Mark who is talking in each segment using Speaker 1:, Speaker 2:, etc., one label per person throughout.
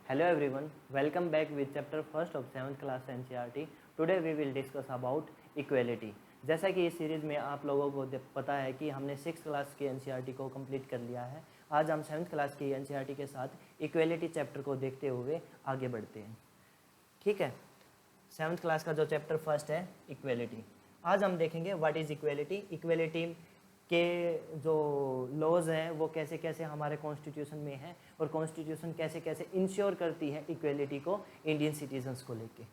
Speaker 1: Hello everyone, welcome back with chapter first of 7th class NCERT. Today we will discuss about equality. जैसा कि इस series में आप लोगों को पता है कि हमने 6th क्लास की NCERT को कंप्लीट कर लिया है। आज हम 7th क्लास की NCERT के साथ इक्वेलिटी चैप्टर को देखते हुए आगे बढ़ते हैं। ठीक है, 7th क्लास का जो चैप्टर फर्स्ट है इक्वेलिटी। आज हम देखेंगे व्हाट इज़ इक्वेलिटी, इक्वेलिटी के जो लॉज हैं वो कैसे कैसे हमारे कॉन्स्टिट्यूशन में हैं और कॉन्स्टिट्यूशन कैसे कैसे इंश्योर करती है इक्वेलिटी को इंडियन सिटीजन्स को लेके।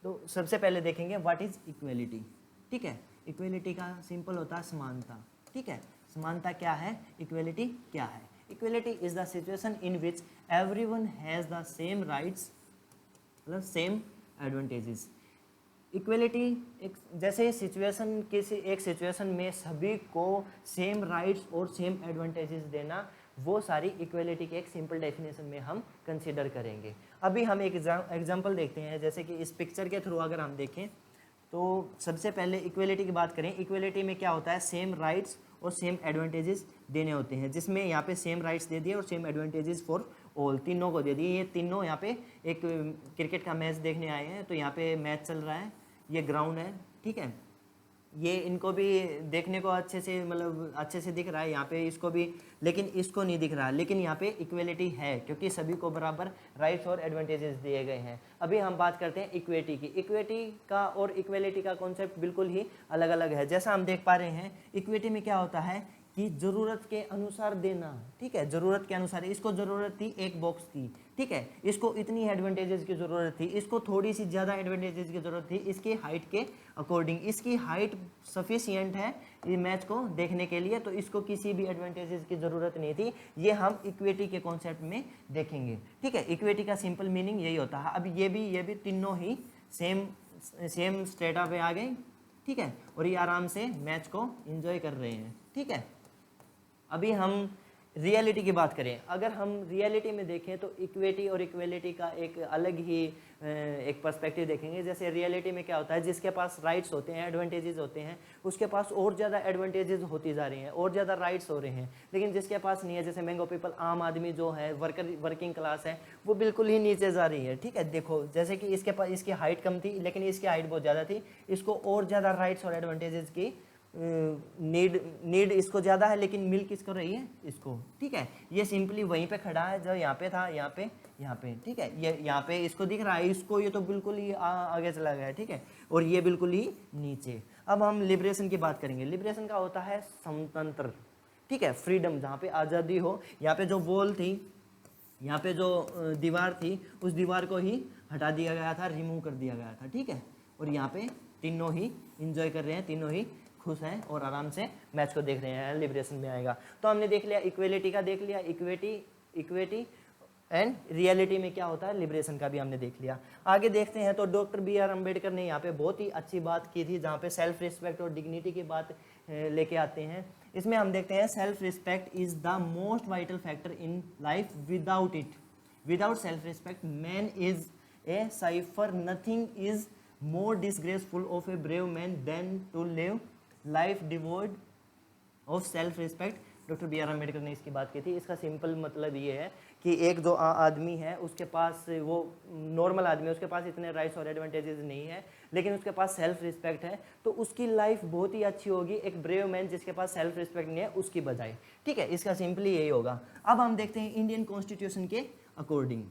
Speaker 1: तो सबसे पहले देखेंगे व्हाट इज़ इक्वेलिटी। ठीक है, इक्वेलिटी का सिंपल होता है समानता। ठीक है, समानता क्या है, इक्वेलिटी क्या है। Equality is the situation in which everyone has the same rights, मतलब सेम एडवांटेजेस। इक्वेलिटी एक जैसे सिचुएशन, किसी एक सिचुएशन में सभी को सेम राइट्स और सेम एडवांटेजेस देना, वो सारी इक्वेलिटी के एक सिंपल डेफिनेशन में हम कंसीडर करेंगे। अभी हम एक एग्जांपल देखते हैं, जैसे कि इस पिक्चर के थ्रू अगर हम देखें तो सबसे पहले इक्वेलिटी की बात करें। इक्वेलिटी में क्या होता है, सेम राइट्स और सेम एडवांटेजेस देने होते हैं, जिसमें यहाँ पे सेम राइट्स दे दिए और सेम एडवांटेजेस फॉर ऑल, तीनों को दे दिए। ये तीनों यहाँ पे एक क्रिकेट का मैच देखने आए हैं, तो यहाँ पे मैच चल रहा है, ये ग्राउंड है। ठीक है, ये इनको भी देखने को अच्छे से, मतलब अच्छे से दिख रहा है यहाँ पे इसको भी, लेकिन इसको नहीं दिख रहा। लेकिन यहाँ पे इक्वेलिटी है क्योंकि सभी को बराबर राइट्स और एडवांटेजेस दिए गए हैं। अभी हम बात करते हैं इक्विटी की। इक्विटी का और इक्वेलिटी का कॉन्सेप्ट बिल्कुल ही अलग अलग है। जैसा हम देख पा रहे हैं, इक्विटी में क्या होता है कि ज़रूरत के अनुसार देना। ठीक है, ज़रूरत के अनुसार, इसको ज़रूरत थी एक बॉक्स की, ठीक है, इसको इतनी एडवांटेजेस की ज़रूरत थी, इसको थोड़ी सी ज़्यादा एडवांटेजेस की ज़रूरत थी इसकी हाइट के अकॉर्डिंग। इसकी हाइट सफिशियंट है ये मैच को देखने के लिए, तो इसको किसी भी एडवांटेजेस की ज़रूरत नहीं थी। ये हम इक्विटी के कॉन्सेप्ट में देखेंगे। ठीक है, इक्विटी का सिंपल मीनिंग यही होता है। अब ये भी तीनों ही सेम स्टेटा पे आ गए। ठीक है, और ये आराम से मैच को एंजॉय कर रहे हैं। ठीक है, अभी हम रियलिटी की बात करें। अगर हम रियलिटी में देखें तो इक्विटी और इक्वेलिटी का एक अलग ही एक पर्सपेक्टिव देखेंगे। जैसे रियलिटी में क्या होता है, जिसके पास राइट्स होते हैं, एडवांटेजेस होते हैं, उसके पास और ज़्यादा एडवांटेजेस होती जा रही हैं और ज़्यादा राइट्स हो रहे हैं। लेकिन जिसके पास नहीं है, जैसे मैंगो पीपल, आम आदमी जो है, वर्किंग क्लास है, वो बिल्कुल ही नीचे जा रही है। ठीक है, देखो जैसे कि इसके पास, इसकी हाइट कम थी लेकिन इसकी हाइट बहुत ज़्यादा थी, इसको और ज़्यादा राइट्स और एडवांटेजेस की नीड इसको ज़्यादा है, लेकिन मिल किसको रही है, इसको। ठीक है, ये सिंपली वहीं पे खड़ा है जो यहाँ पे था, यहाँ पे। ठीक है, ये यहाँ पे इसको दिख रहा है, इसको ये तो बिल्कुल ही आगे चला गया है। ठीक है, और ये बिल्कुल ही नीचे। अब हम लिबरेशन की बात करेंगे। लिबरेशन का होता है स्वतंत्र। ठीक है, फ्रीडम, जहाँ पे आज़ादी हो। यहाँ पे जो वॉल थी, यहाँ पे जो दीवार थी, उस दीवार को ही हटा दिया गया था, रिमूव कर दिया गया था। ठीक है, और यहाँ पे तीनों ही इंजॉय कर रहे हैं, तीनों ही खुश हैं और आराम से मैच को देख रहे हैं। लिबरेशन में आएगा। तो हमने देख लिया इक्वेलिटी का, देख लिया इक्विटी एंड रियलिटी में क्या होता है, लिबरेशन का भी हमने देख लिया। आगे देखते हैं तो डॉक्टर बी आर अम्बेडकर ने यहाँ पे बहुत ही अच्छी बात की थी, जहाँ पे सेल्फ रिस्पेक्ट और डिग्निटी की बात लेके आते हैं। इसमें हम देखते हैं, self respect is the most vital factor in life. Without self respect man is a cipher, nothing is more disgraceful of a brave man than to live life devoid of self respect। Doctor B R Ambedkar ने इसकी बात की थी। इसका simple मतलब ये है कि एक जो आदमी है, उसके पास, वो नॉर्मल आदमी है, उसके पास इतने राइट्स और एडवांटेजेस नहीं है, लेकिन उसके पास सेल्फ रिस्पेक्ट है, तो उसकी लाइफ बहुत ही अच्छी होगी एक ब्रेव मैन जिसके पास सेल्फ रिस्पेक्ट नहीं है उसकी बजाय। ठीक है, इसका सिंपली यही होगा। अब हम देखते हैं इंडियन कॉन्स्टिट्यूशन के अकॉर्डिंग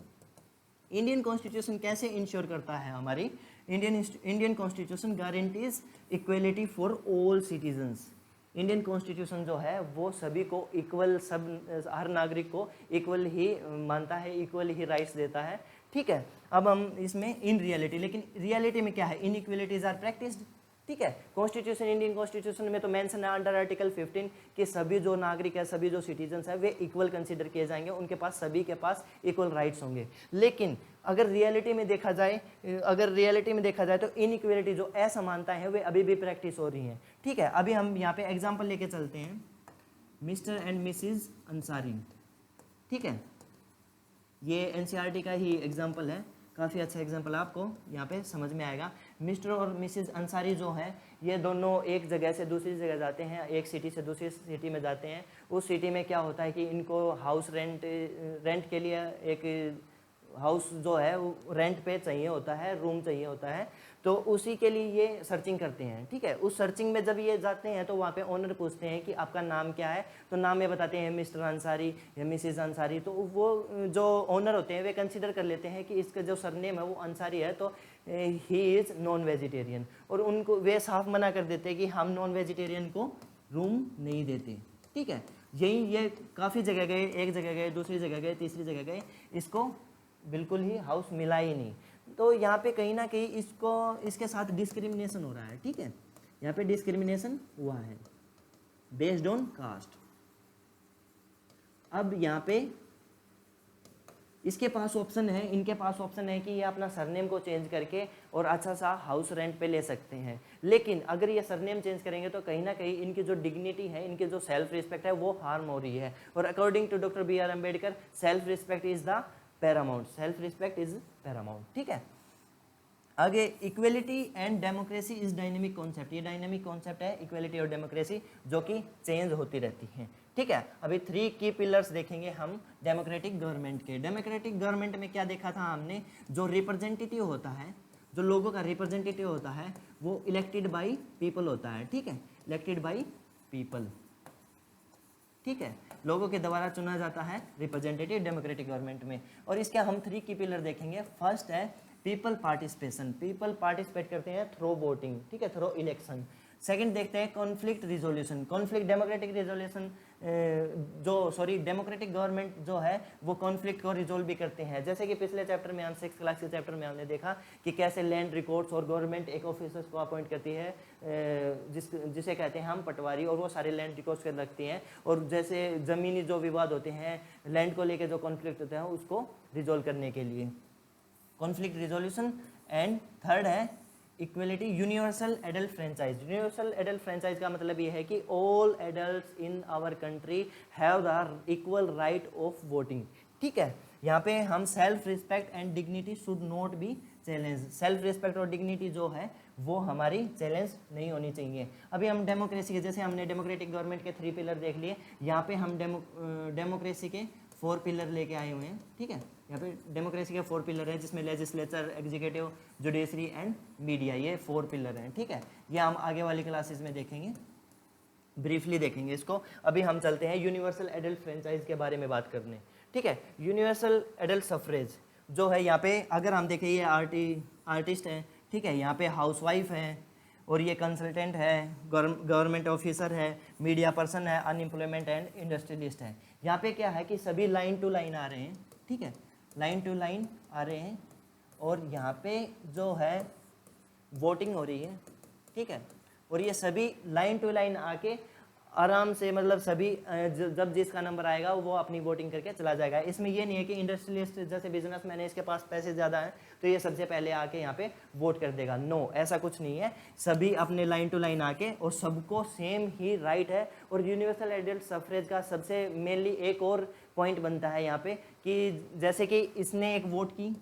Speaker 1: इंडियन कॉन्स्टिट्यूशन कैसे इंश्योर करता है। हमारी Indian constitution guarantees equality for all citizens. Indian constitution जो है वो सभी को इक्वल, हर नागरिक को इक्वल ही मानता है, इक्वल ही राइट्स देता है। ठीक है, अब हम इसमें इन रियलिटी, लेकिन रियलिटी में क्या है, इनइक्वलिटीज आर प्रैक्टिस्ड। ठीक है, कॉन्स्टिट्यूशन, इंडियन कॉन्स्टिट्यूशन में तो मेंशन है अंडर आर्टिकल 15 कि सभी जो नागरिक है, सभी जो सिटीजन्स है, वे इक्वल कंसीडर किए जाएंगे, उनके पास, सभी के पास इक्वल राइट्स होंगे। लेकिन अगर रियलिटी में देखा जाए तो इनइक्वलिटी, जो असमानताएं हैं, वे अभी भी प्रैक्टिस हो रही हैं। ठीक है, अभी हम यहाँ पे एग्जाम्पल लेके चलते हैं, मिस्टर एंड मिसिज अंसारी। ठीक है, ये एनसीईआरटी का ही एग्जाम्पल है, काफ़ी अच्छा एग्जाम्पल, आपको यहाँ पे समझ में आएगा। मिस्टर और मिसिज अंसारी जो हैं, ये दोनों एक जगह से दूसरी जगह जाते हैं, एक सिटी से दूसरी सिटी में जाते हैं। उस सिटी में क्या होता है कि इनको हाउस रेंट के लिए एक हाउस जो है वो रेंट पे चाहिए होता है, रूम चाहिए होता है, तो उसी के लिए ये सर्चिंग करते हैं, ठीक है। उस सर्चिंग में जब ये जाते हैं तो वहाँ पे ओनर पूछते हैं कि आपका नाम क्या है, तो नाम ये बताते हैं मिस्टर अंसारी या मिसिज अंसारी, तो वो जो ओनर होते हैं वे कंसिडर कर लेते हैं कि इसका जो सरनेम है वो अंसारी है, तो ही इज़ नॉन वेजिटेरियन, और उनको वे साफ मना कर देते हैं कि हम नॉन वेजिटेरियन को रूम नहीं देते, ठीक है। यही ये काफ़ी जगह गए, एक जगह गए, दूसरी जगह गए, तीसरी जगह गए, इसको बिल्कुल ही हाउस मिला ही नहीं। तो यहाँ पे कहीं ना कहीं इसको इसके साथ डिस्क्रिमिनेशन हो रहा है, ठीक है। यहाँ पे डिस्क्रिमिनेशन हुआ है बेस्ड ऑन कास्ट। अब यहाँ पे इसके पास ऑप्शन है, इनके पास ऑप्शन है कि ये अपना सरनेम को चेंज करके और अच्छा सा हाउस रेंट पे ले सकते हैं, लेकिन अगर ये सरनेम चेंज करेंगे तो कहीं ना कहीं इनकी जो डिग्निटी है, इनकी जो सेल्फ रिस्पेक्ट है वो हार्म हो रही है। और according to doctor B R Ambedkar, self respect is the paramount, self respect is paramount, ठीक है। आगे equality and democracy is dynamic concept, ये डायनेमिक कॉन्सेप्ट है इक्वेलिटी और डेमोक्रेसी, जो कि चेंज होती रहती है, ठीक है। अभी 3 की पिलर्स देखेंगे हम डेमोक्रेटिक गवर्नमेंट के। डेमोक्रेटिक गवर्नमेंट में क्या देखा था हमने, जो रिप्रेजेंटेटिव होता है, जो लोगों का रिप्रेजेंटेटिव होता है वो इलेक्टेड बाई पीपल होता है, ठीक है, इलेक्टेड बाई पीपल, ठीक है, लोगों के द्वारा चुना जाता है रिप्रेजेंटेटिव डेमोक्रेटिक गवर्नमेंट में। और इसके हम 3 की पिलर देखेंगे। फर्स्ट है पीपल पार्टिसिपेशन, पीपल पार्टिसिपेट करते हैं थ्रू वोटिंग, ठीक है, थ्रू इलेक्शन। सेकंड देखते हैं conflict resolution, conflict democratic resolution democratic government जो है वो कॉन्फ्लिक्ट को रिजोल्व भी करते हैं। जैसे कि पिछले चैप्टर में हम 6th क्लास के चैप्टर में हमने देखा कि कैसे लैंड रिकॉर्ड्स और गवर्नमेंट एक ऑफिसर्स को अपॉइंट करती है, जिसे कहते हैं हम पटवारी, और वो सारे लैंड रिकॉर्ड्स कर रखती हैं, और जैसे ज़मीनी जो विवाद होते हैं, लैंड को लेकर जो कॉन्फ्लिक्ट होते हैं उसको रिजोल्व करने के लिए कॉन्फ्लिक्ट रिजोल्यूशन। एंड थर्ड है equality, universal adult franchise. Universal adult franchise का मतलब ये है कि all adults in our country have the equal right of voting, ठीक है। यहाँ पे हम self respect and dignity should not be challenge, self respect और डिग्निटी जो है वो हमारी चैलेंज नहीं होनी चाहिए। अभी हम डेमोक्रेसी के, जैसे हमने डेमोक्रेटिक गवर्नमेंट के 3 पिलर देख लिए, यहाँ पे हम डेमोक्रेसी के 4 पिलर लेके आए हुए हैं, ठीक है। यहाँ पे डेमोक्रेसी के 4 पिलर है, जिसमें legislature, executive, judiciary and media, ये 4 पिलर हैं, ठीक है। ये हम आगे वाली क्लासेस में देखेंगे, ब्रीफली देखेंगे इसको। अभी हम चलते हैं यूनिवर्सल एडल्ट फ्रेंचाइज के बारे में बात करने, ठीक है। यूनिवर्सल एडल्ट सफरेज जो है, यहाँ पे अगर हम देखें, ये आर्टिस्ट है, ठीक है, यहाँ पे हाउसवाइफ है, और ये कंसल्टेंट है, गवर्नमेंट ऑफिसर है, मीडिया पर्सन है, अनएम्प्लॉयमेंट एंड इंडस्ट्रियलिस्ट है। यहाँ पे क्या है कि सभी लाइन टू लाइन आ रहे हैं, ठीक है, लाइन टू लाइन आ रहे हैं, और यहाँ पे जो है वोटिंग हो रही है, ठीक है, और ये सभी लाइन टू लाइन आके आराम से, मतलब सभी जब जिसका नंबर आएगा वो अपनी वोटिंग करके चला जाएगा। इसमें ये नहीं है कि इंडस्ट्रियलिस्ट जैसे बिजनेसमैन है, इसके पास पैसे ज़्यादा हैं तो ये सबसे पहले आके यहाँ पे वोट कर देगा, नो, ऐसा कुछ नहीं है। सभी अपने लाइन टू लाइन आके, और सबको सेम ही राइट है। और यूनिवर्सल एडल्ट सफरेज का सबसे मेनली एक और पॉइंट बनता है यहाँ पे कि जैसे कि इसने एक वोट की,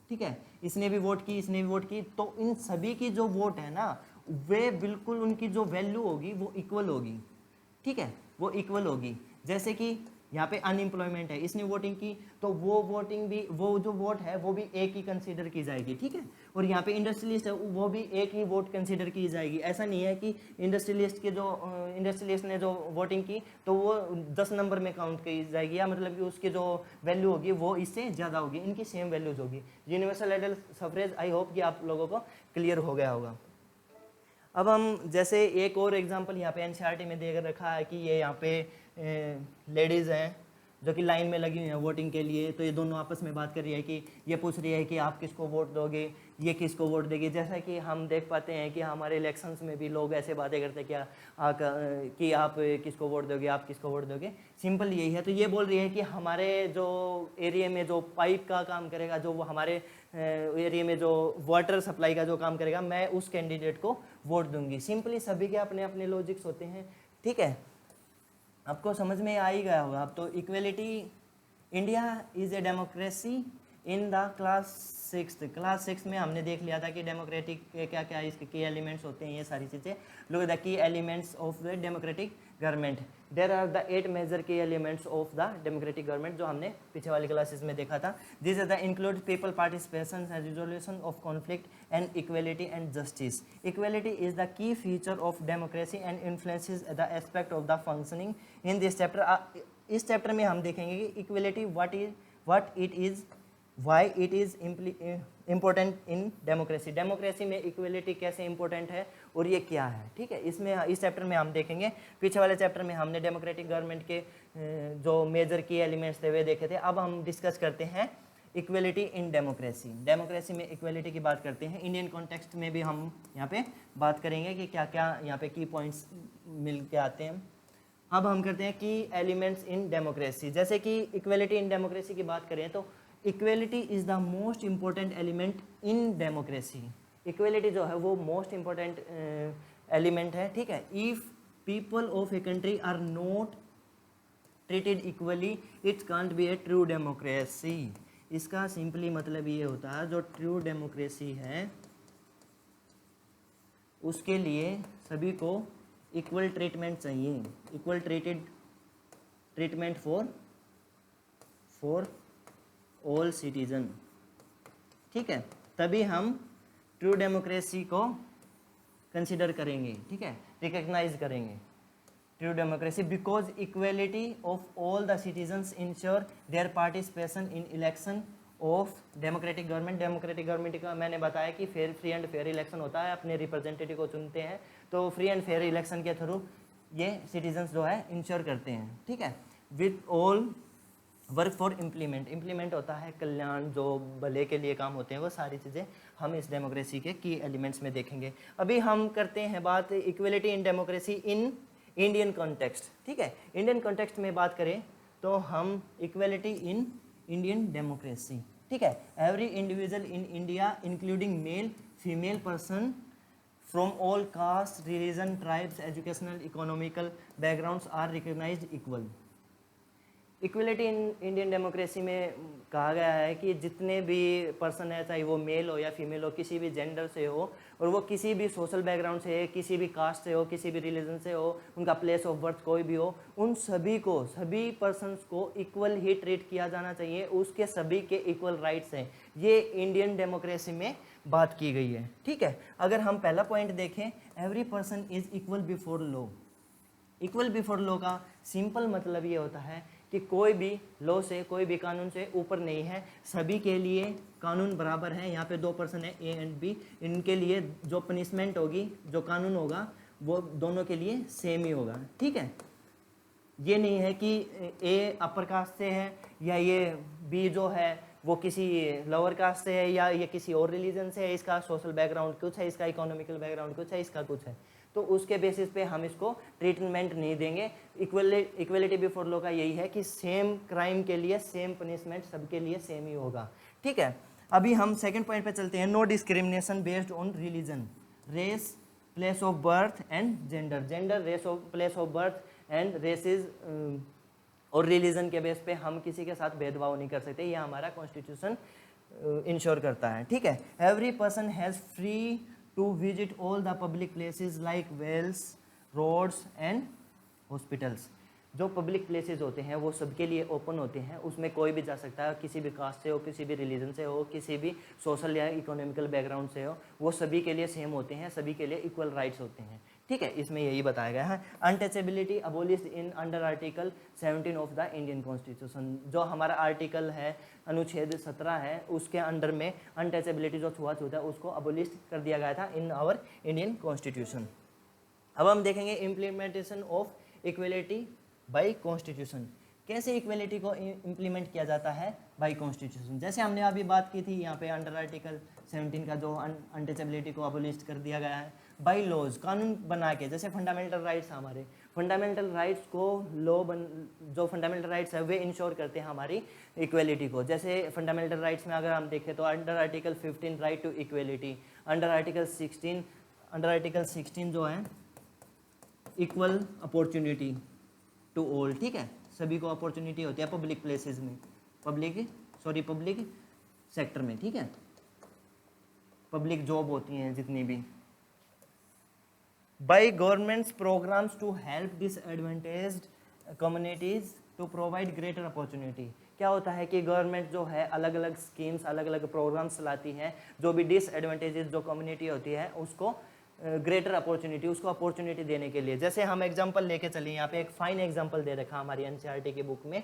Speaker 1: ठीक है, इसने भी वोट की, इसने भी वोट की, तो इन सभी की जो वोट है ना, वे बिल्कुल उनकी जो वैल्यू होगी वो इक्वल होगी, ठीक है, वो इक्वल होगी। जैसे कि यहाँ पे अनएम्प्लॉयमेंट है, इसने वोटिंग की, तो वो वोटिंग भी, वो जो वोट है वो भी एक ही कंसीडर की जाएगी, ठीक है। और यहाँ पे इंडस्ट्रियलिस्ट है, वो भी एक ही वोट कंसीडर की जाएगी। ऐसा नहीं है कि इंडस्ट्रियलिस्ट ने जो वोटिंग की तो वो 10 नंबर में काउंट की जाएगी, या मतलब कि उसकी जो वैल्यू होगी वो इससे ज़्यादा होगी, इनकी सेम वैल्यूज होगी। Universal adult suffrage, I hope कि आप लोगों को क्लियर हो गया होगा। अब हम जैसे एक और एग्जांपल यहाँ पे एनसीईआरटी में दे रखा है कि ये यहाँ पे लेडीज़ हैं जो कि लाइन में लगी हुई हैं वोटिंग के लिए, तो ये दोनों आपस में बात कर रही है कि ये पूछ रही है कि आप किसको वोट दोगे, ये किसको वोट देगी। जैसा कि हम देख पाते हैं कि हमारे इलेक्शंस में भी लोग ऐसे बातें करते हैं कि आप किसको वोट दोगे, आप किसको वोट दोगे, सिंपल यही है। तो ये बोल रही है कि हमारे जो एरिया में जो पाइप का काम करेगा, जो हमारे एरिया में जो वाटर सप्लाई का जो काम करेगा, मैं उस कैंडिडेट को वोट दूंगी। सिंपली सभी के अपने अपने लॉजिक्स होते हैं, ठीक है, आपको समझ में आ ही गया होगा। अब तो equality, India is a democracy in the class 6 में हमने देख लिया था कि डेमोक्रेटिक के क्या क्या इसके की एलिमेंट्स होते हैं, ये सारी चीज़ें। Look the key elements of the democratic government, there are the 8 major key elements of the democratic government, जो हमने पीछे वाली क्लासेस में देखा था. This is the include people participation and resolution of conflict and equality and justice. Equality is the key feature of democracy and influences the aspect of the functioning in this chapter. इस chapter में हम देखेंगे कि equality what it is, why it is important in democracy. Democracy में equality कैसे important है और ये क्या है. ठीक है, इसमें इस चैप्टर में हम देखेंगे. पीछे वाले चैप्टर में हमने डेमोक्रेटिक गवर्नमेंट के जो मेजर की एलिमेंट्स थे वे देखे थे. अब हम डिस्कस करते हैं इक्वलिटी इन डेमोक्रेसी. डेमोक्रेसी में इक्वलिटी की बात करते हैं. इंडियन कॉन्टेक्स्ट में भी हम यहाँ पे बात करेंगे कि क्या क्या यहाँ पे की पॉइंट्स मिल के आते हैं. अब हम करते हैं की एलिमेंट्स इन डेमोक्रेसी. जैसे कि इक्वलिटी इन डेमोक्रेसी की बात करें तो equality is the most important element in democracy. Equality जो है वो मोस्ट इम्पोर्टेंट एलिमेंट है. ठीक है, if people of a country are not treated equally it can't be a true democracy. इसका सिंपली मतलब ये होता है जो ट्रू डेमोक्रेसी है उसके लिए सभी को इक्वल ट्रीटमेंट चाहिए. Equal treatment for all citizen. ठीक है, तभी हम ट्रू डेमोक्रेसी को कंसिडर करेंगे. ठीक है, रिकग्नाइज करेंगे true democracy because equality of all the citizens ensure there participation in election of democratic government. Democratic government का मैंने बताया कि फ्री एंड फेयर इलेक्शन होता है, अपने रिप्रेजेंटेटिव को चुनते हैं, तो फ्री एंड फेयर इलेक्शन के थ्रू ये सिटीजन्स जो है इंश्योर करते हैं. ठीक है, with all work for implement होता है कल्याण, जो भले के लिए काम होते हैं, वो सारी चीज़ें हम इस डेमोक्रेसी के की एलिमेंट्स में देखेंगे. अभी हम करते हैं बात equality in democracy in Indian context. ठीक है, इंडियन कॉन्टेक्स्ट में बात करें तो हम इक्वलिटी इन इंडियन डेमोक्रेसी. ठीक है, every individual in India including male female person from all caste religion tribes educational economical backgrounds are recognised equal. Equality in Indian democracy में कहा गया है कि जितने भी पर्सन है, चाहे वो मेल हो या फीमेल हो, किसी भी जेंडर से हो, और वो किसी भी सोशल बैकग्राउंड से है, किसी भी कास्ट से हो, किसी भी रिलीजन से हो, उनका प्लेस ऑफ बर्थ कोई भी हो, उन सभी पर्सन्स को इक्वल ही ट्रीट किया जाना चाहिए. उसके सभी के इक्वल राइट्स हैं. ये इंडियन डेमोक्रेसी में बात की गई है. ठीक है, अगर हम पहला पॉइंट देखें, every person is equal before law. Equal before law का सिंपल मतलब ये होता है कि कोई भी लॉ से, कोई भी कानून से ऊपर नहीं है. सभी के लिए कानून बराबर है. यहाँ पे 2 पर्सन है ए एंड बी, इनके लिए जो पनिशमेंट होगी, जो कानून होगा, वो दोनों के लिए सेम ही होगा. ठीक है, ये नहीं है कि ए अपर कास्ट से है या ये बी जो है वो किसी लोअर कास्ट से है या ये किसी और रिलीजन से है, इसका सोशल बैकग्राउंड कुछ है, इसका इकोनॉमिकल बैकग्राउंड कुछ है, इसका कुछ है, तो उसके बेसिस पे हम इसको ट्रीटमेंट नहीं देंगे. इक्वलिटी बिफोर लॉ का यही है कि सेम क्राइम के लिए सेम पनिशमेंट सबके लिए सेम ही होगा. ठीक है, अभी हम सेकंड पॉइंट पे चलते हैं. No discrimination based on religion, race, place of birth and gender. Race of place of birth and races और रिलीजन के बेस पे हम किसी के साथ भेदभाव नहीं कर सकते. ये हमारा कॉन्स्टिट्यूशन इंश्योर करता है. ठीक है, every person has free to visit all the public places like wells, roads and hospitals. जो पब्लिक प्लेसेस होते हैं वो सबके लिए ओपन होते हैं, उसमें कोई भी जा सकता है, किसी भी कास्ट से हो, किसी भी रिलीजन से हो, किसी भी सोशल या इकोनॉमिकल बैकग्राउंड से हो, वो सभी के लिए सेम होते हैं, सभी के लिए इक्वल राइट्स होते हैं. ठीक है, इसमें यही बताया गया है. Untouchability abolished in under article 17 of the Indian constitution. जो हमारा आर्टिकल है, अनुच्छेद 17 है, उसके अंडर में अनटचेबिलिटी जो छुआछूत है उसको अबोलिश कर दिया गया था इन आवर इंडियन कॉन्स्टिट्यूशन. अब हम देखेंगे implementation of equality bye constitution. कैसे इक्वलिटी को इम्प्लीमेंट किया जाता है बाय कॉन्स्टिट्यूशन. जैसे हमने अभी बात की थी, यहाँ पे अंडर आर्टिकल 17 का जो अनटचेबिलिटी को अबोलिश कर दिया गया है बाय लॉज, कानून बना के. जैसे फंडामेंटल राइट्स, हमारे फंडामेंटल राइट्स को जो फंडामेंटल राइट्स है वे इंश्योर करते हैं हमारी इक्वलिटी को. जैसे फंडामेंटल राइट्स में अगर हम देखें तो under article 15 right to equality, under article 16 जो है इक्वल अपॉर्चुनिटी टू ऑल. ठीक है, सभी को अपॉर्चुनिटी होती है पब्लिक प्लेसेस में, पब्लिक सेक्टर में. ठीक है, पब्लिक जॉब होती हैं जितनी भी. by government's programs to help disadvantaged communities to provide greater opportunity। क्या होता है कि गवर्नमेंट जो है अलग अलग स्कीम्स अलग अलग प्रोग्राम्स लाती है, जो भी डिसएडवांटेजेस जो कम्युनिटी होती है उसको ग्रेटर अपॉर्चुनिटी, उसको अपॉर्चुनिटी देने के लिए। जैसे हम एग्जांपल लेके चलिए, यहाँ पे एक फाइन एग्जांपल दे रखा हमारी एनसीईआरटी की बुक में,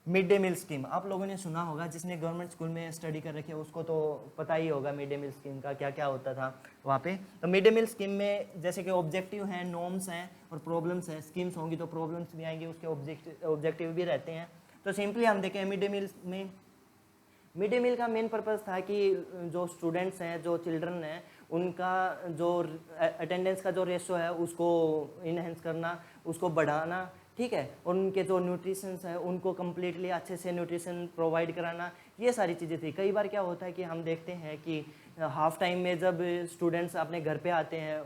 Speaker 1: मिड डे मील स्कीम। आप लोगों ने सुना होगा, जिसने गवर्नमेंट स्कूल में स्टडी कर रखी है उसको तो पता ही होगा मिड डे मील स्कीम का क्या क्या होता था वहाँ पे। तो मिड डे मील स्कीम में जैसे कि ऑब्जेक्टिव हैं, नॉर्म्स हैं और प्रॉब्लम्स हैं। स्कीम्स होंगी तो प्रॉब्लम्स भी आएंगी, उसके ऑब्जेक्टिव भी रहते हैं। तो सिंपली हम देखें मिड डे मील में, मिड डे मील का मेन पर्पज़ था कि जो स्टूडेंट्स हैं, जो चिल्ड्रन हैं, उनका जो अटेंडेंस का जो रेशो है उसको इनहेंस करना, उसको बढ़ाना, ठीक है। और उनके जो न्यूट्रिशंस है उनको कम्प्लीटली अच्छे से न्यूट्रिशन प्रोवाइड कराना, ये सारी चीज़ें थी। कई बार क्या होता है कि हम देखते हैं कि हाफ टाइम में जब स्टूडेंट्स अपने घर पे आते हैं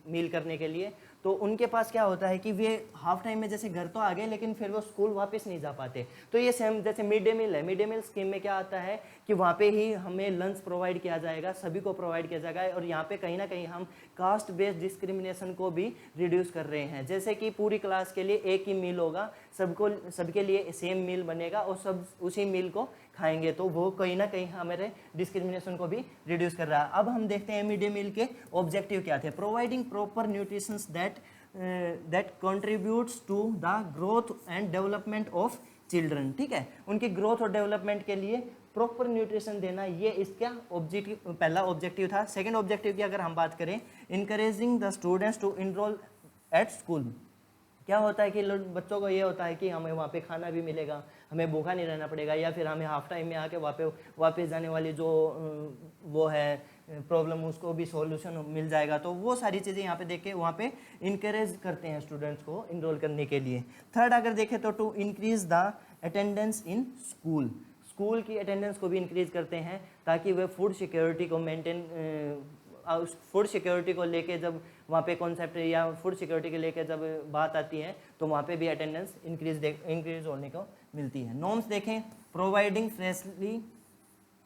Speaker 1: मील करने के लिए, तो उनके पास क्या होता है कि वे हाफ टाइम में जैसे घर तो आ गए लेकिन फिर वो स्कूल वापस नहीं जा पाते। तो ये सेम जैसे मिड डे मील है, मिड डे मील स्कीम में क्या आता है कि वहाँ पे ही हमें लंच प्रोवाइड किया जाएगा, सभी को प्रोवाइड किया जाएगा। और यहाँ पे कहीं ना कहीं हम कास्ट बेस्ड डिस्क्रिमिनेशन को भी रिड्यूस कर रहे हैं। जैसे कि पूरी क्लास के लिए एक ही मील होगा, सबके लिए सेम मील बनेगा और सब उसी मील को खाएंगे, तो वो कहीं ना कहीं हमारे डिस्क्रिमिनेशन को भी रिड्यूस कर रहा है। अब हम देखते हैं मिड डे मील के ऑब्जेक्टिव क्या थे। Providing proper nutrition that contributes to the growth and development of children, ठीक है। उनकी ग्रोथ और डेवलपमेंट के लिए प्रॉपर न्यूट्रिशन देना, ये इसका ऑब्जेक्टिव, पहला ऑब्जेक्टिव था। सेकंड ऑब्जेक्टिव की अगर हम बात करें, encouraging the students to enrol at school. क्या होता है कि बच्चों को ये होता है कि हमें वहाँ पे खाना भी मिलेगा, हमें भूखा नहीं रहना पड़ेगा, या फिर हमें हाफ टाइम में आके वापस जाने वाली जो वो है प्रॉब्लम, उसको भी सॉल्यूशन मिल जाएगा। तो वो सारी चीज़ें यहाँ पे देख के वहाँ पे इनकरेज करते हैं स्टूडेंट्स को इनरोल करने के लिए। थर्ड अगर देखें तो to increase the attendance in school, school की अटेंडेंस को भी इंक्रीज करते हैं ताकि वे फूड सिक्योरिटी को मेंटेन, फूड सिक्योरिटी को लेके जब वहाँ पे कॉन्सेप्ट या फूड सिक्योरिटी के लेके जब बात आती है तो वहाँ पे भी अटेंडेंस इंक्रीज होने को मिलती है। नॉर्म्स देखें, providing freshly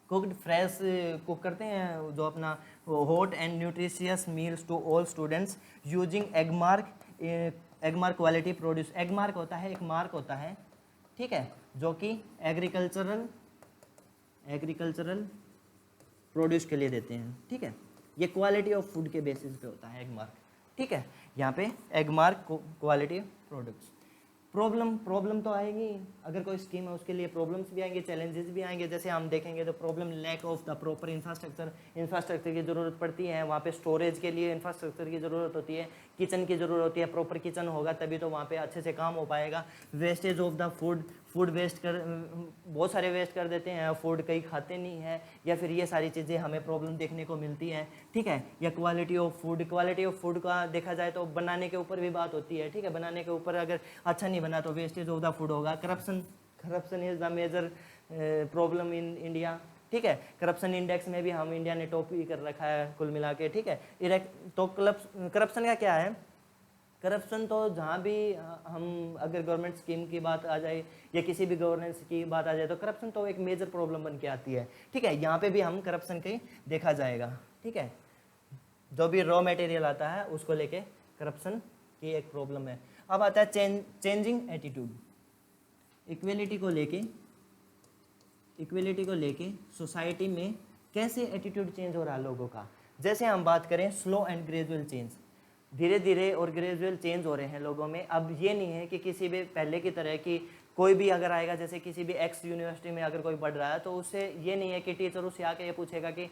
Speaker 1: cooked, fresh cook करते हैं जो अपना hot and nutritious meals to all students using Agmark quality produce. Agmark होता है, एक मार्क होता है, ठीक है, जो कि एग्रीकल्चरल प्रोड्यूस के लिए देते हैं, ठीक है। ये क्वालिटी ऑफ फूड के बेसिस पे होता है एगमार्क, ठीक है। यहाँ पे एगमार्क क्वालिटी प्रोडक्ट्स। प्रॉब्लम तो आएगी, अगर कोई स्कीम है उसके लिए प्रॉब्लम्स भी आएंगे, चैलेंजेस भी आएंगे। जैसे हम देखेंगे तो problem lack of the proper infrastructure की ज़रूरत पड़ती है। वहाँ पे स्टोरेज के लिए इंफ्रास्ट्रक्चर की ज़रूरत होती है, किचन की ज़रूरत होती है, प्रॉपर किचन होगा तभी तो वहाँ पे अच्छे से काम हो पाएगा। Wastage of the food waste कर, बहुत सारे वेस्ट कर देते हैं, फूड कहीं खाते नहीं है, या फिर ये सारी चीज़ें हमें प्रॉब्लम देखने को मिलती है, ठीक है। या क्वालिटी ऑफ फूड का देखा जाए तो बनाने के ऊपर भी बात होती है, ठीक है। बनाने के ऊपर अगर अच्छा नहीं बना तो वेस्टेज ऑफ द फूड होगा। Corruption is the major problem in India, ठीक है। करप्शन इंडेक्स में भी हम इंडिया ने टॉप ही कर रखा है कुल मिला के, ठीक है। तो करप्शन का क्या है, करप्शन तो जहाँ भी हम अगर गवर्नमेंट स्कीम की बात आ जाए या किसी भी गवर्नेंस की बात आ जाए तो करप्शन तो एक मेजर प्रॉब्लम बन के आती है, ठीक है। यहाँ पे भी हम करप्शन के देखा जाएगा, ठीक है। जो भी रॉ मटेरियल आता है उसको लेके करप्शन की एक प्रॉब्लम है। अब आता है चेंजिंग एटीट्यूड। इक्वेलिटी को लेके सोसाइटी में कैसे एटीट्यूड चेंज हो रहा है लोगों का। जैसे हम बात करें स्लो एंड ग्रेजुअल चेंज, धीरे धीरे और ग्रेजुअल चेंज हो रहे हैं लोगों में। अब ये नहीं है कि किसी भी पहले की तरह की कोई भी अगर आएगा, जैसे किसी भी एक्स यूनिवर्सिटी में अगर कोई पढ़ रहा है तो उससे ये नहीं है कि टीचर उससे आके ये पूछेगा कि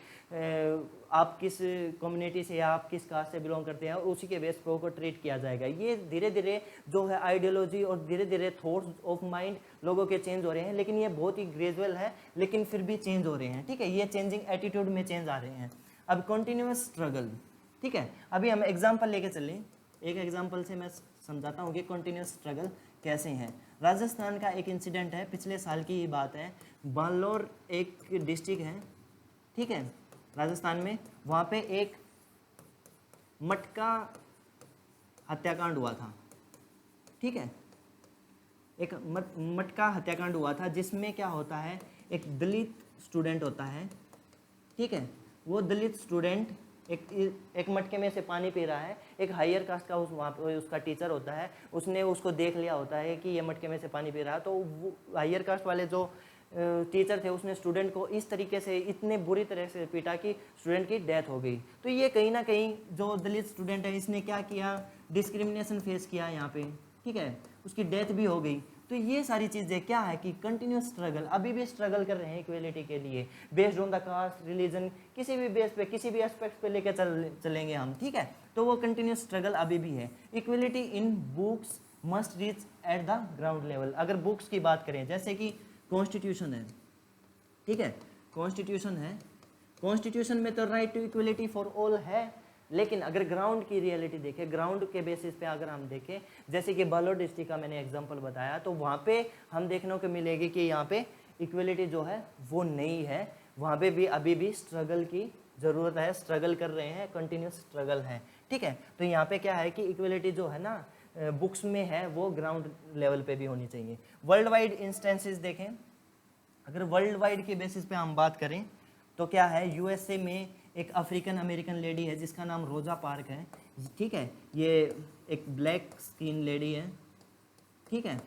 Speaker 1: आप किस कम्युनिटी से या आप किस कास्ट से बिलोंग करते हैं, और उसी के बेस पर उसको ट्रीट किया जाएगा। ये धीरे धीरे जो है आइडियोलॉजी और धीरे धीरे थॉट्स ऑफ माइंड लोगों के चेंज हो रहे हैं, लेकिन ये बहुत ही ग्रेजुअल है, लेकिन फिर भी चेंज हो रहे हैं, ठीक है। ये चेंजिंग एटीट्यूड में चेंज आ रहे हैं। अब कंटिन्यूअस स्ट्रगल, ठीक है। अभी हम एग्जाम्पल लेके चलें, एक एग्जाम्पल से मैं समझाता हूँ कि कंटिन्यूअस स्ट्रगल कैसे हैं। राजस्थान का एक इंसिडेंट है, पिछले साल की ही बात है। बालोर एक डिस्ट्रिक्ट है, ठीक है, राजस्थान में। वहाँ पे एक मटका हत्याकांड हुआ था, ठीक है। एक मटका हत्याकांड हुआ था जिसमें क्या होता है, एक दलित स्टूडेंट होता है, ठीक है। वो दलित स्टूडेंट एक मटके में से पानी पी रहा है, एक हायर कास्ट का वहाँ पे उसका टीचर होता है, उसने उसको देख लिया होता है कि ये मटके में से पानी पी रहा है, तो वो हायर कास्ट वाले जो टीचर थे उसने स्टूडेंट को इस तरीके से इतने बुरी तरह से पीटा कि स्टूडेंट की डेथ हो गई। तो ये कहीं ना कहीं जो दलित स्टूडेंट है इसने क्या किया, डिस्क्रिमिनेशन फेस किया यहाँ पे, ठीक है, उसकी डेथ भी हो गई। तो ये सारी चीज़ें क्या है कि कंटिन्यूस स्ट्रगल, अभी भी स्ट्रगल कर रहे हैं इक्वेलिटी के लिए, based on the caste, religion, किसी भी बेस पे, किसी भी एस्पेक्ट पे लेकर चलेंगे हम, ठीक है। तो वो कंटिन्यूस स्ट्रगल अभी भी है। Equality in books must reach at the ground level. अगर बुक्स की बात करें, जैसे कि कॉन्स्टिट्यूशन है, ठीक है, कॉन्स्टिट्यूशन है, कॉन्स्टिट्यूशन में तो right to equality for all है, लेकिन अगर ग्राउंड की रियलिटी देखें, ग्राउंड के बेसिस पे अगर हम देखें, जैसे कि बालोर डिस्ट्रिक्ट का मैंने एग्जांपल बताया, तो वहाँ पे हम देखने को मिलेगी कि यहाँ पे इक्वलिटी जो है वो नहीं है, वहाँ पे भी अभी भी स्ट्रगल की ज़रूरत है, स्ट्रगल कर रहे हैं, कंटिन्यूस स्ट्रगल है, ठीक है। तो यहाँ पे क्या है कि इक्वलिटी जो है ना बुक्स में है, वो ग्राउंड लेवल पे भी होनी चाहिए। वर्ल्ड वाइड इंस्टेंसेस देखें, अगर वर्ल्ड वाइड के बेसिस पे हम बात करें तो क्या है, यूएसए में एक अफ्रीकन अमेरिकन लेडी है जिसका नाम रोजा पार्क है, ठीक है, ये एक ब्लैक स्किन लेडी है, ठीक है।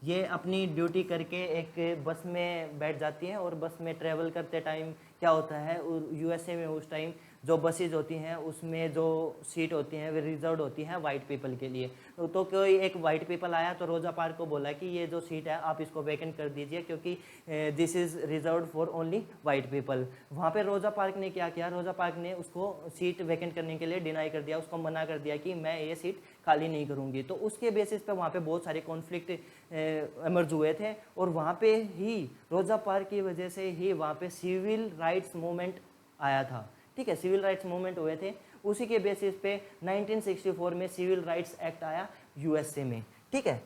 Speaker 1: ये अपनी ड्यूटी करके एक बस में बैठ जाती है और बस में ट्रैवल करते टाइम क्या होता है, यूएसए में उस टाइम जो बसेज होती हैं उसमें जो सीट होती हैं वो रिजर्व होती हैं वाइट पीपल के लिए। तो कोई एक वाइट पीपल आया तो रोजा पार्क को बोला कि ये जो सीट है आप इसको वैकेंट कर दीजिए क्योंकि this is reserve for only white people. वहाँ पे रोजा पार्क ने क्या किया, रोजा पार्क ने उसको सीट वैकेंट करने के लिए डिनाई कर दिया, उसको मना कर दिया कि मैं ये सीट खाली नहीं करूँगी। तो उसके बेसिस पे वहाँ पे बहुत सारे कॉन्फ्लिक्ट एमर्ज हुए थे और वहाँ पे ही रोजा पार्क की वजह से ही वहाँ पे सिविल राइट्स मूवमेंट आया था, ठीक है, सिविल राइट्स मूवमेंट हुए थे। उसी के बेसिस पे 1964 में सिविल राइट्स एक्ट आया यूएसए में, ठीक है,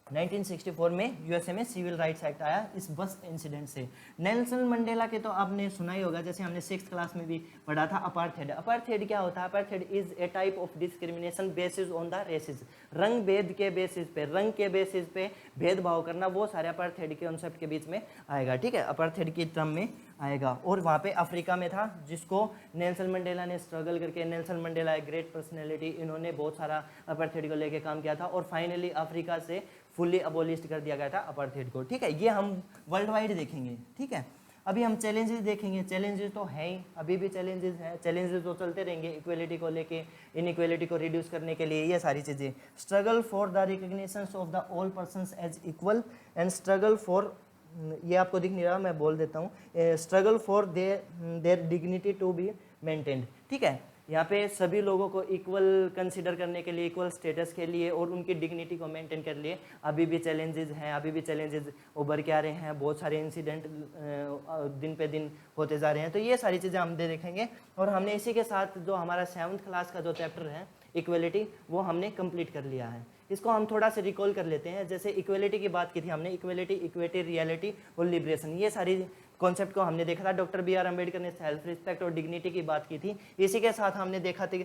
Speaker 1: 1964 में यूएसए में सिविल राइट्स एक्ट आया इस बस इंसिडेंट से। नेल्सन मंडेला के तो आपने सुना ही होगा, जैसे हमने 6th क्लास में भी पढ़ा था, अपार्थेड। अपार्थेड क्या होता है, apartheid is a type of discrimination basis on the races, रंग भेद के बेसिस पे, रंग के बेसिस पे भेदभाव करना, वो सारे अपार्थेड के कॉन्सेप्ट के बीच में आएगा, ठीक है, अपार्थेड की टर्म में आएगा। और वहाँ पे अफ्रीका में था जिसको नेल्सन मंडेला ने स्ट्रगल करके, नेल्सन मंडेला एक ग्रेट पर्सनैलिटी, इन्होंने बहुत सारा अपार्थेड को लेके काम किया था और फाइनली अफ्रीका से फुल्ली अबोलिस्ट कर दिया गया था अपार्थेड को, ठीक है। ये हम वर्ल्ड वाइड देखेंगे, ठीक है। अभी हम चैलेंजेस देखेंगे, चैलेंजेस तो हैं ही, अभी भी चैलेंजेस हैं, चैलेंजेस तो चलते रहेंगे इक्वलिटी को लेके, इनइक्वलिटी को रिड्यूस करने के लिए, ये सारी चीज़ें। Struggle for the recognition of the all persons as equal and struggle for, ये आपको दिख नहीं रहा, मैं बोल देता हूँ, struggle for their dignity to be maintained, ठीक है। यहाँ पे सभी लोगों को इक्वल कंसिडर करने के लिए, इक्वल स्टेटस के लिए और उनकी डिग्निटी को मेंटेन कर लिए अभी भी चैलेंजेस हैं, अभी भी चैलेंजेस उभर के आ रहे हैं, बहुत सारे इंसिडेंट दिन पे दिन होते जा रहे हैं। तो ये सारी चीज़ें हम देखेंगे और हमने इसी के साथ जो हमारा 7th क्लास का जो चैप्टर है इक्वलिटी, वो हमने कंप्लीट कर लिया है। इसको हम थोड़ा सा रिकॉल कर लेते हैं। जैसे इक्वलिटी की बात की थी हमने, इक्वलिटी, इक्विटी, रियलिटी और लिबरेशन, ये सारी कॉन्सेप्ट को हमने देखा था। Doctor B.R. अम्बेडकर ने सेल्फ रिस्पेक्ट और डिग्निटी की बात की थी। इसी के साथ हमने देखा था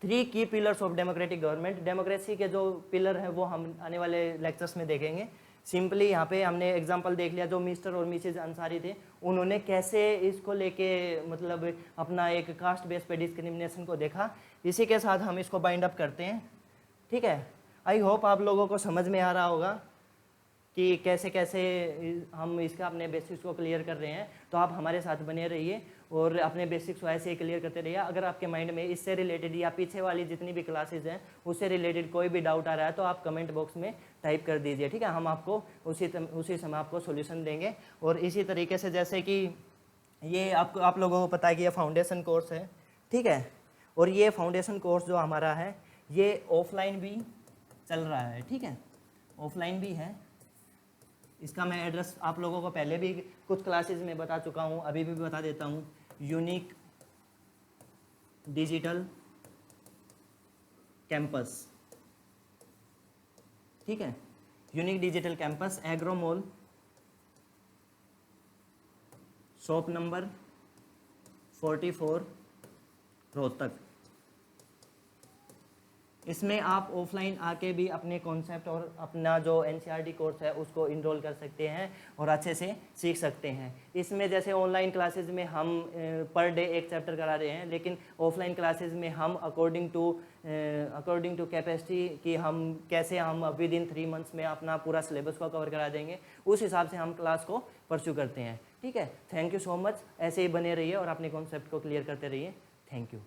Speaker 1: 3 की pillars of democratic government, democracy के जो पिलर हैं वो हम आने वाले लेक्चर्स में देखेंगे। सिंपली यहाँ पे हमने एग्जांपल देख लिया, जो मिस्टर और मिसेज अंसारी थे उन्होंने कैसे इसको लेके मतलब अपना एक कास्ट बेस पे डिस्क्रिमिनेशन को देखा। इसी के साथ हम इसको बाइंड अप करते हैं, ठीक है। आई होप आप लोगों को समझ में आ रहा होगा कि कैसे कैसे हम इसका अपने बेसिक्स को क्लियर कर रहे हैं। तो आप हमारे साथ बने रहिए और अपने बेसिक्स को ऐसे ही क्लियर करते रहिए। अगर आपके माइंड में इससे रिलेटेड या पीछे वाली जितनी भी क्लासेज हैं उससे रिलेटेड कोई भी डाउट आ रहा है तो आप कमेंट बॉक्स में टाइप कर दीजिए, ठीक है। हम आपको उसी समय आपको सोल्यूशन देंगे। और इसी तरीके से जैसे कि ये आप लोगों को पता है कि ये फाउंडेशन कोर्स है, ठीक है। और ये फाउंडेशन कोर्स जो हमारा है ये ऑफलाइन भी चल रहा है, ठीक है, ऑफलाइन भी है। इसका मैं एड्रेस आप लोगों को पहले भी कुछ क्लासेस में बता चुका हूँ, अभी भी बता देता हूँ। यूनिक डिजिटल कैंपस, ठीक है, unique digital campus, agro mall, shop number 44, Rohtak, इसमें आप ऑफलाइन आके भी अपने कॉन्सेप्ट और अपना जो एनसीईआरटी कोर्स है उसको इनरोल कर सकते हैं और अच्छे से सीख सकते हैं। इसमें जैसे ऑनलाइन क्लासेस में हम पर डे एक चैप्टर करा रहे हैं, लेकिन ऑफलाइन क्लासेस में हम अकॉर्डिंग टू कैपेसिटी कि हम कैसे हम विद इन 3 मंथ्स में अपना पूरा सिलेबस को कवर करा देंगे, उस हिसाब से हम क्लास को परस्यू करते हैं। ठीक है, थैंक यू सो मच। ऐसे ही बने रहिए और अपने कॉन्सेप्ट को क्लियर करते रहिए। Thank you.